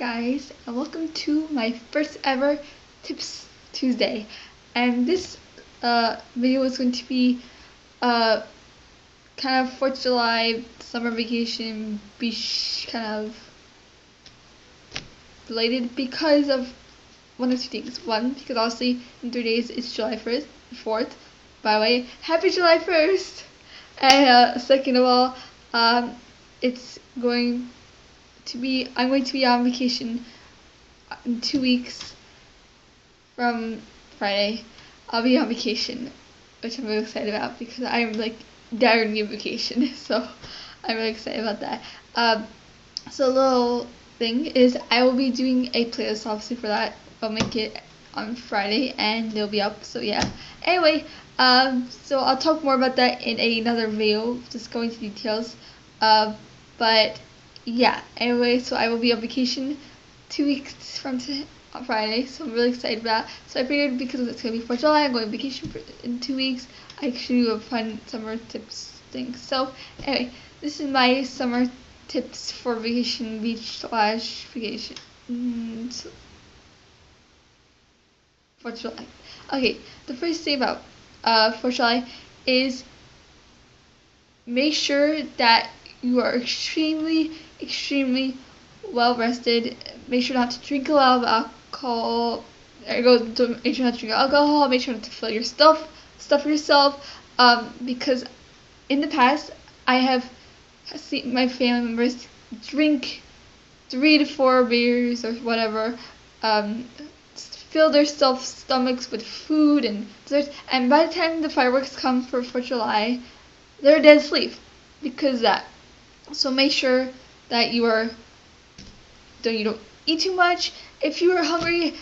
guys, and welcome to my first ever Tips Tuesday. And this video is going to be kind of 4th of July, summer vacation, beach kind of related because of one of two things. One, because obviously in 3 days it's July 4th. By the way, happy July 1st! And second of all, I'm going to be on vacation in 2 weeks from Friday. I'll be on vacation, which I'm really excited about because I'm like dying to vacation. So I'm really excited about that. So a little thing is I will be doing a playlist obviously for that. I'll make it on Friday and it'll be up. So yeah. Anyway, so I'll talk more about that in another video, just go into details. But yeah, anyway, so I will be on vacation 2 weeks from on Friday, so I'm really excited about that. So I figured because it's going to be 4th of July, I'm going on vacation in 2 weeks, I should do a fun summer tips thing. So anyway, this is my summer tips for vacation, beach / vacation. 4th of July. Okay, the first thing about 4th of July is make sure that you are extremely well rested. Make sure not to drink a lot of alcohol. Make sure not to drink alcohol. Make sure not to fill your stuff yourself. Because in the past I have seen my family members drink 3 to 4 beers or whatever. Fill their stomachs with food and desserts, and by the time the fireworks come for 4th of July, they're dead asleep because of that. So make sure that you don't eat too much. If you are hungry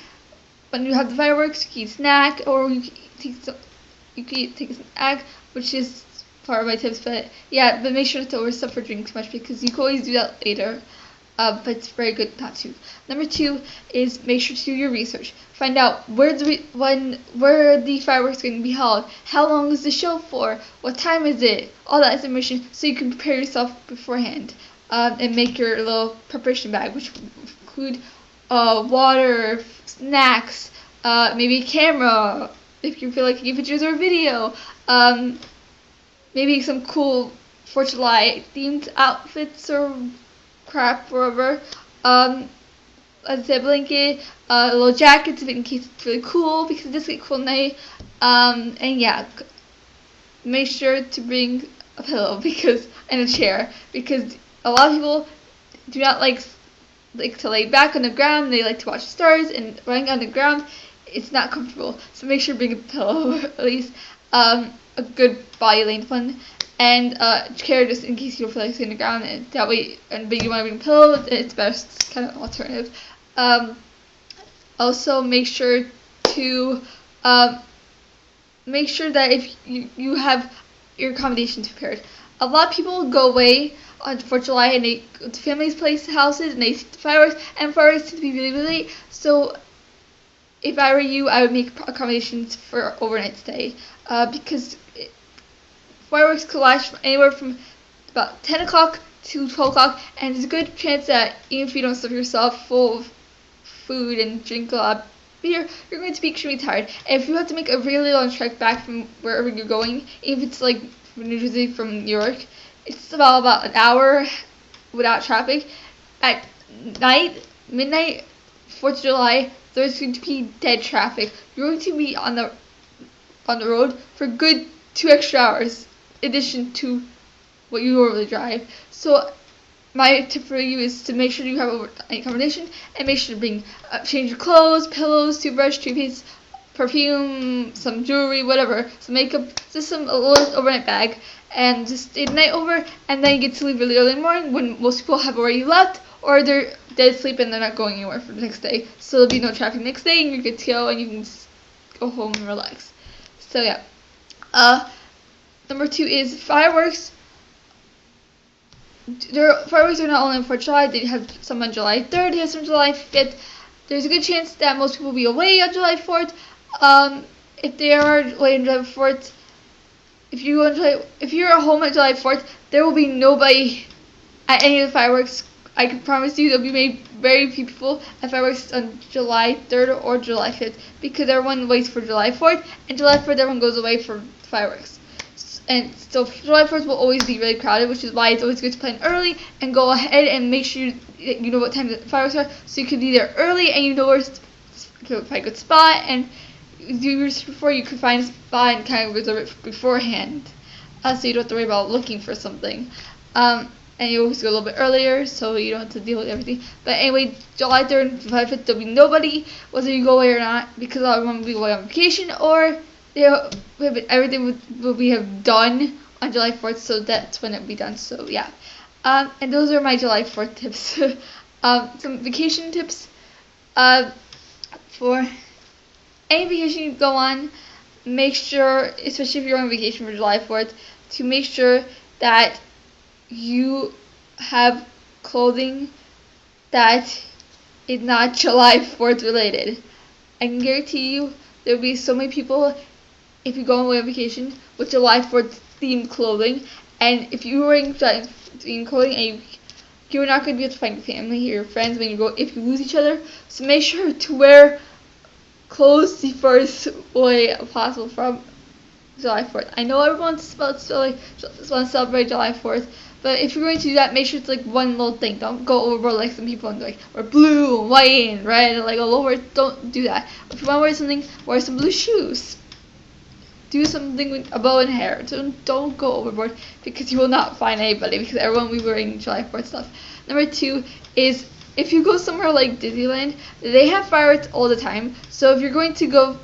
when you have the fireworks, you can eat a snack, or you can take a snack, which is part of my tips. But yeah, but make sure not to overstuff or drink too much because you can always do that later. But it's very good not to. Number 2 is make sure to do your research. Find out where the fireworks are going to be held. How long is the show for? What time is it? All that information, so you can prepare yourself beforehand. And make your little preparation bag, which include water, snacks, maybe a camera if you feel like taking pictures or video. Maybe some cool 4th of July themed outfits or crap, whatever. As I said, blanket, little jackets in case it's really cool because it does get cool at night. And yeah, make sure to bring a pillow and a chair because a lot of people do not like to lay back on the ground. They like to watch the stars, and lying on the ground, it's not comfortable. So make sure to bring a pillow, or at least a good body length one. And chair just in case you don't feel like sitting on the ground, and that way, but you want to bring a pillow, it's best kind of alternative. Also make sure to make sure that if you have your accommodations prepared. A lot of people go away on 4th of July and they go to families' houses and they see the fireworks, and fireworks tend to be really late. So if I were you, I would make accommodations for overnight stay because fireworks could last anywhere from about 10 o'clock to 12 o'clock, and there's a good chance that even if you don't stuff yourself full of food and drink a lot of beer, you're going to be extremely tired. And if you have to make a really long trek back from wherever you're going, even if it's like from New Jersey from New York, it's about an hour without traffic. At night, midnight, 4th of July, there's going to be dead traffic. You're going to be on the road for a good 2 extra hours in addition to what you normally drive. So my tip for you is to make sure you have overnight accommodation, and make sure to bring change your clothes, pillows, toothbrush, toothpaste, perfume, some jewelry, whatever, some makeup, just a little overnight bag, and just stay the night over, and then you get to leave really early in the morning when most people have already left, or they're dead asleep and they're not going anywhere for the next day. So there'll be no traffic next day, and you're good to go, and you can just go home and relax. So yeah. Number 2 is fireworks. Fireworks are not only on 4th of July, they have some on July 3rd, they have some July 5th. There's a good chance that most people will be away on July 4th. If they are away on July 4th, if you're at home on July 4th, there will be nobody at any of the fireworks I can promise you there'll be very few people at fireworks on July 3rd or July 5th because everyone waits for July 4th, and July 4th everyone goes away for fireworks. And so July 4th will always be really crowded, which is why it's always good to plan early and go ahead and make sure you know what time the fireworks are, so you can be there early and you know where to find a good spot, and do your research before you can find a spot and kind of reserve it beforehand, so you don't have to worry about looking for something. And you always go a little bit earlier, so you don't have to deal with everything. But anyway, July 3rd and July 5th, there'll be nobody, whether you go away or not, because everyone will be away on vacation, or everything will be have done on July 4th, so that's when it'll be done. So yeah, and those are my July 4th tips. Some vacation tips. For any vacation you go on, make sure, especially if you're on vacation for July 4th, to make sure that you have clothing that is not July 4th related. I can guarantee you there will be so many people if you go away on vacation with July 4th themed clothing, and if you're wearing themed clothing and you're not going to be able to find your family or your friends when you go if you lose each other, so make sure to wear clothes the first way possible from July 4th. I know everyone wants to celebrate July 4th, but if you're going to do that, make sure it's like one little thing. Don't go overboard like some people and like wear blue and white and red and like all over. Don't do that. If you want to wear something, wear some blue shoes. Do something with a bow and hair. Don't go overboard because you will not find anybody because everyone will be wearing July 4th stuff. Number 2 is if you go somewhere like Disneyland, they have fireworks all the time. So if you're going to go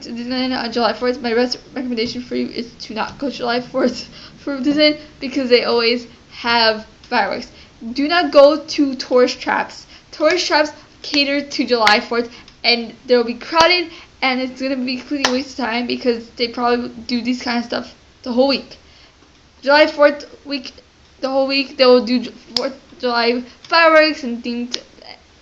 to Disneyland on July 4th, my recommendation for you is to not go July 4th for Disneyland because they always have fireworks. Do not go to tourist traps. Tourist traps cater to July 4th and they'll be crowded and it's going to be a completely waste of time because they probably do this kind of stuff the whole week. July 4th week, the whole week, they will do 4th of July fireworks and themed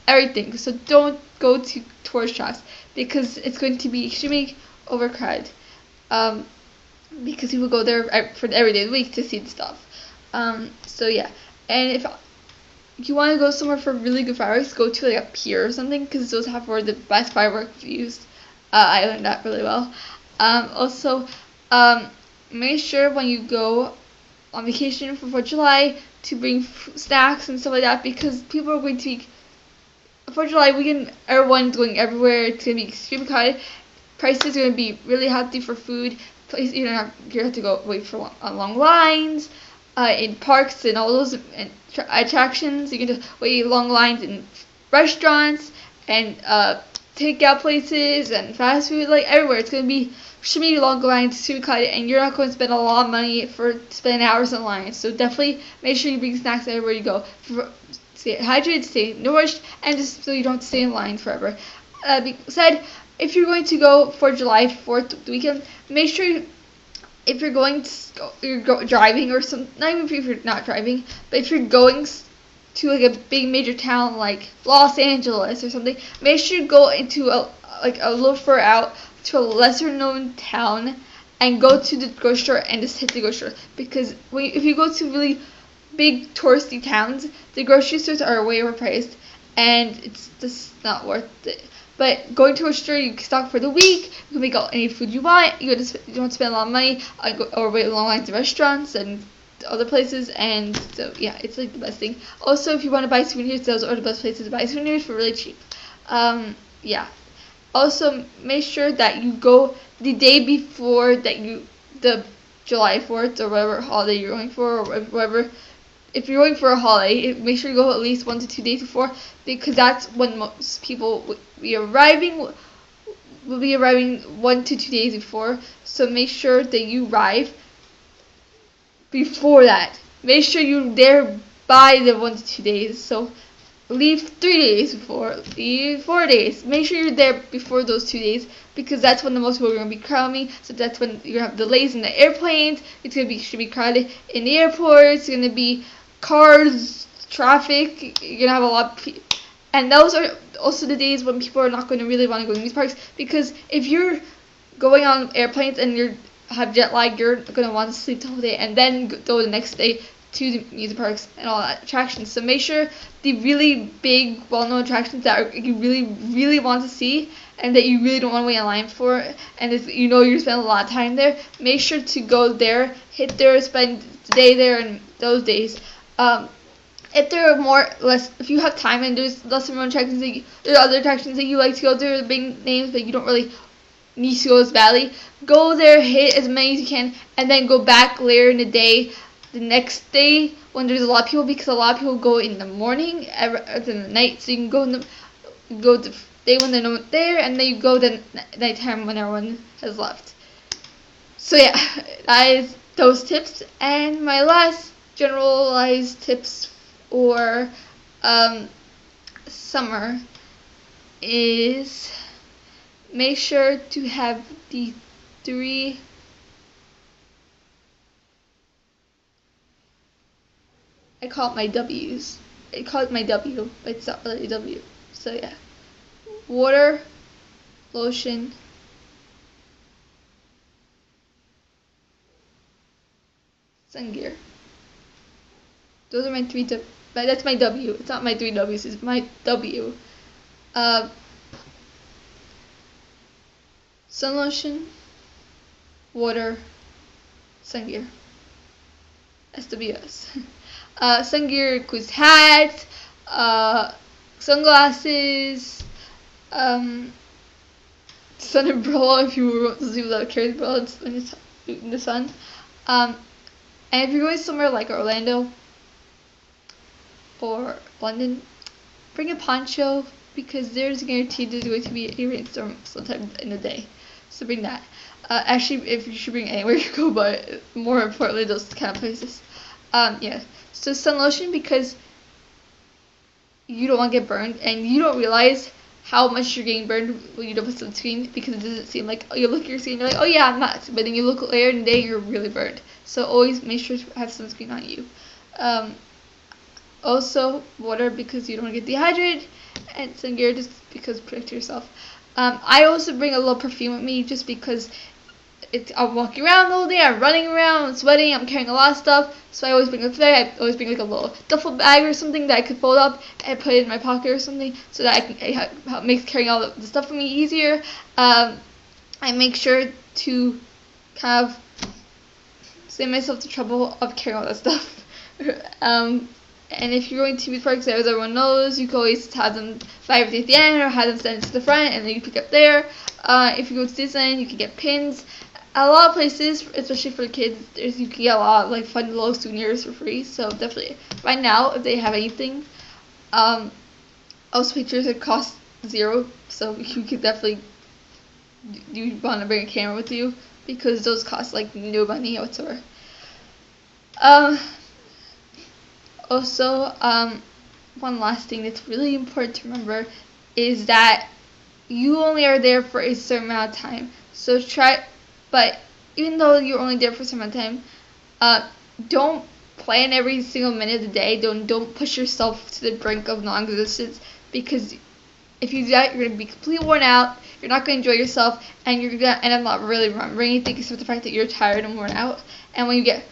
everything. So don't go to tourist traps because it's going to be extremely overcrowded. Because people go there for every day of the week to see the stuff. So yeah, and if you want to go somewhere for really good fireworks, go to like a pier or something because those have the best fireworks views. I learned that really well. Also, make sure when you go on vacation for 4th of July to bring snacks and stuff like that because people are going to be 4th of July weekend. Everyone's going everywhere. It's going to be extremely crowded. Prices are going to be really healthy for food. You don't have to go wait for long lines in parks and all those attractions. You can just wait long lines in restaurants and takeout places and fast food, like everywhere. It's going to be extremely long lines, super crowded, and you're not going to spend a lot of money for spending hours in line. So definitely make sure you bring snacks everywhere you go. Stay hydrated, stay nourished, and just so you don't have to stay in line forever. Said, if you're going to go for July 4th weekend, make sure if you're going to driving or something, not even if you're not driving, but if you're going to like a big major town like Los Angeles or something, make sure you go into a little further out to a lesser known town and go to the grocery store and just hit the grocery store because if you go to really big touristy towns, the grocery stores are way overpriced and it's just not worth it. But going to a store, you can stock for the week. You can make any food you want. You don't spend a lot of money or wait long lines at restaurants and other places. And so yeah, it's like the best thing. Also, if you want to buy souvenirs, those are the best places to buy souvenirs for really cheap. Yeah. Also, make sure that you go the day before the July 4th or whatever holiday you're going for, or whatever. If you're going for a holiday, make sure you go at least 1 to 2 days before because that's when most people will be arriving 1 to 2 days before. So make sure that you arrive before that. Make sure you're there by the 1 to 2 days. So leave 3 days before, leave 4 days. Make sure you're there before those 2 days because that's when the most people are going to be crowding. So that's when you're going to have delays in the airplanes. It's going to be extremely crowded in the airports. It's going to be cars, traffic. You're going to have a lot of people. And those are also the days when people are not going to really want to go to these parks because if you're going on airplanes and you have jet lag, you're going to want to sleep the whole day and then go the next day to the music parks and all that attractions. So make sure the really big, well-known attractions that you really, really want to see and that you really don't want to wait in line for, and you know you're spending a lot of time there, make sure to go there, hit there, spend the day there and those days. If there are if you have time and there's less than one attractions, there are other attractions that you like to go to, the big names, but you don't really need to go as badly, go there, hit as many as you can, and then go back later in the day, the next day when there's a lot of people, because a lot of people go in the morning and in the night, so you can go the day when they're not there, and then you go the nighttime when everyone has left. So yeah, that is those tips, and my last generalized tips or summer is make sure to have the 3 I call it my W's. I call it my W, but it's not really a W. So yeah, water, lotion, sun gear. Those are my 3 tips. But that's my W. It's not my 3 W's. It's my W. Sun lotion, water, sun gear. SWS. Sun gear includes hats, sunglasses, sun umbrella if you want to see without carrying umbrella in the sun. And if you're going somewhere like Orlando or London, bring a poncho because there's guaranteed there's going to be a rainstorm sometime in the day. So bring that. Actually, if you should bring it anywhere you go, but more importantly, those kind of places. Yeah. So sun lotion because you don't want to get burned, and you don't realize how much you're getting burned when you don't put sunscreen because it doesn't seem like, you look at your skin and you're like, oh yeah, I'm not, but then you look later in the day and you're really burned. So always make sure to have sunscreen on you. Also water because you don't want to get dehydrated, and sun gear just because protect yourself. I also bring a little perfume with me just because I'm walking around all day, I'm running around, I'm sweating, I'm carrying a lot of stuff, so I always bring a bag. I always bring like a little duffel bag or something that I could fold up and put it in my pocket or something, so that I can make carrying all the stuff for me easier. I make sure to kind of save myself the trouble of carrying all that stuff. And if you're going to amusement parks, as everyone knows, you can always have them buy everything at the end or have them send it to the front and then you pick up there. If you go to Disneyland, you can get pins. A lot of places, especially for kids, you can get a lot of like fun little souvenirs for free. So definitely right now, if they have anything, also pictures that cost $0, so you could definitely you want to bring a camera with you because those cost like no money whatsoever. Also, one last thing that's really important to remember is that you only are there for a certain amount of time. So but even though you're only there for a certain amount of time, don't plan every single minute of the day. Don't push yourself to the brink of non-existence, because if you do that, you're going to be completely worn out, you're not going to enjoy yourself, and you're going to end up not really remembering anything except the fact that you're tired and worn out. And when you get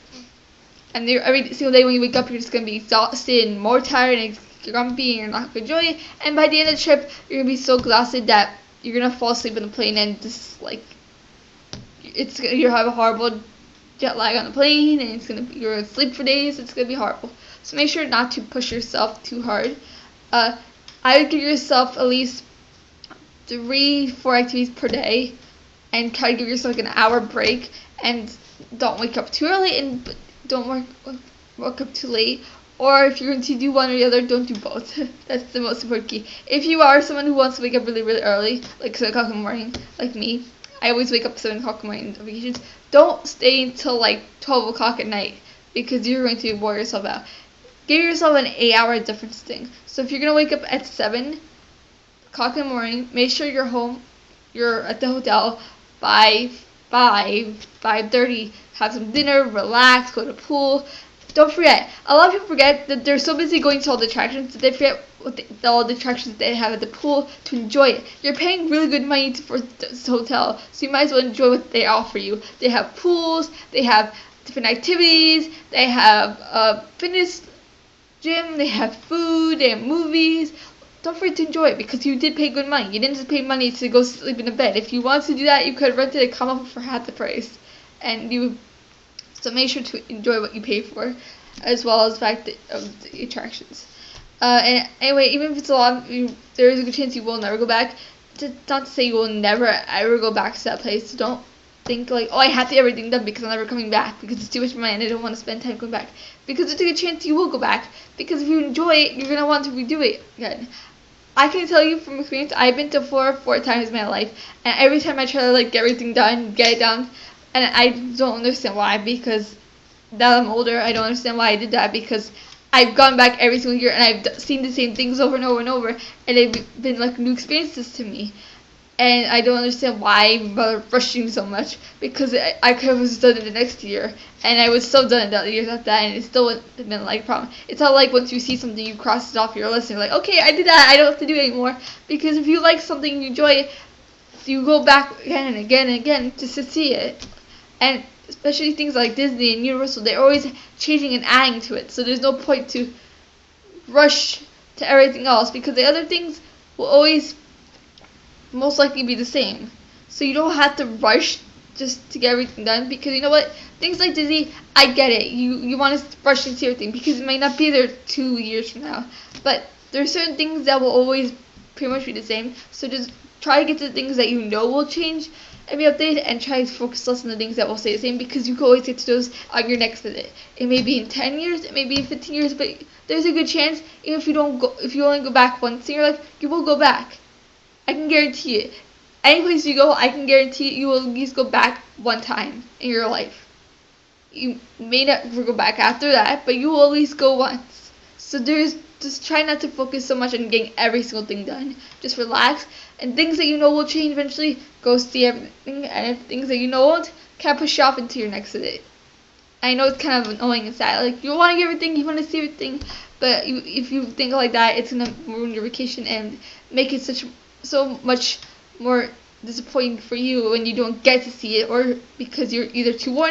every single day when you wake up, you're just going to be exhausted and more tired and grumpy, and you're not going to enjoy it. And by the end of the trip, you're going to be so exhausted that you're going to fall asleep on the plane, and just like you have a horrible jet lag on the plane, and you're going to sleep for days. It's going to be horrible. So make sure not to push yourself too hard. I would give yourself at least 3-4 activities per day, and try to give yourself like an hour break, and don't wake up too early, and don't wake up too late. Or if you're going to do one or the other, don't do both. That's the most important key. If you are someone who wants to wake up really, really early, like 7 o'clock in the morning, like me, I always wake up 7 o'clock in the morning on vacations. Don't stay until like 12 o'clock at night, because you're going to bore yourself out. Give yourself an 8-hour difference thing. So if you're going to wake up at 7 o'clock in the morning, make sure you're at the hotel by 5:30. Have some dinner, relax, go to the pool. Don't forget, a lot of people forget that they're so busy going to all the attractions that they forget all the attractions they have at the pool to enjoy it. You're paying really good money for this hotel, so you might as well enjoy what they offer you. They have pools, they have different activities. They have a fitness gym. They have food. They have movies. Don't forget to enjoy it because you did pay good money. You didn't just pay money to go sleep in a bed. If you wanted to do that, you could have rented a comic book for half the price. So make sure to enjoy what you pay for, as well as the fact of the attractions. And anyway, even if it's a lot, there is a good chance you will never go back. Not to say you will never ever go back to that place. So don't think like, oh, I have to get everything done because I'm never coming back because it's too much money and I don't want to spend time going back. Because there's a good chance you will go back because if you enjoy it, you're gonna want to redo it again. I can tell you from experience, I've been to Florida 4 times in my life, and every time I try to like get everything done, get it done, and I don't understand why, because now I'm older, I don't understand why I did that, because I've gone back every single year and I've seen the same things over and over and over, and they've been like new experiences to me. And I don't understand why I'm rushing so much, because I could have just done it the next year, and I was so done that years after that, and it still wouldn't have been like a problem. It's not like once you see something, you cross it off your list, and you're like, okay, I did that, I don't have to do it anymore. Because if you like something, you enjoy it, you go back again and again and again just to see it. And especially things like Disney and Universal, they're always changing and adding to it, so there's no point to rush to everything else, because the other things will always most likely be the same. So you don't have to rush just to get everything done, because you know what, things like Disney, I get it, you want to rush into everything because it might not be there 2 years from now, but there are certain things that will always pretty much be the same. So just try to get to the things that you know will change and be updated, and try to focus less on the things that will stay the same, because you can always get to those on your next visit. It may be in 10 years, it may be in 15 years, but there's a good chance, even if you only go back once in your life, you will go back. I can guarantee it. Any place you go, I can guarantee you will at least go back one time in your life. You may not go back after that, but you will at least go once. So just try not to focus so much on getting every single thing done. Just relax, and things that you know will change eventually, go see everything, and if things that you know won't, kind of push off into your next visit. I know it's kind of annoying and sad. Like, you want to get everything, you want to see everything, but if you think like that, it's gonna ruin your vacation and make it so much more disappointing for you when you don't get to see it, or because you're either too worn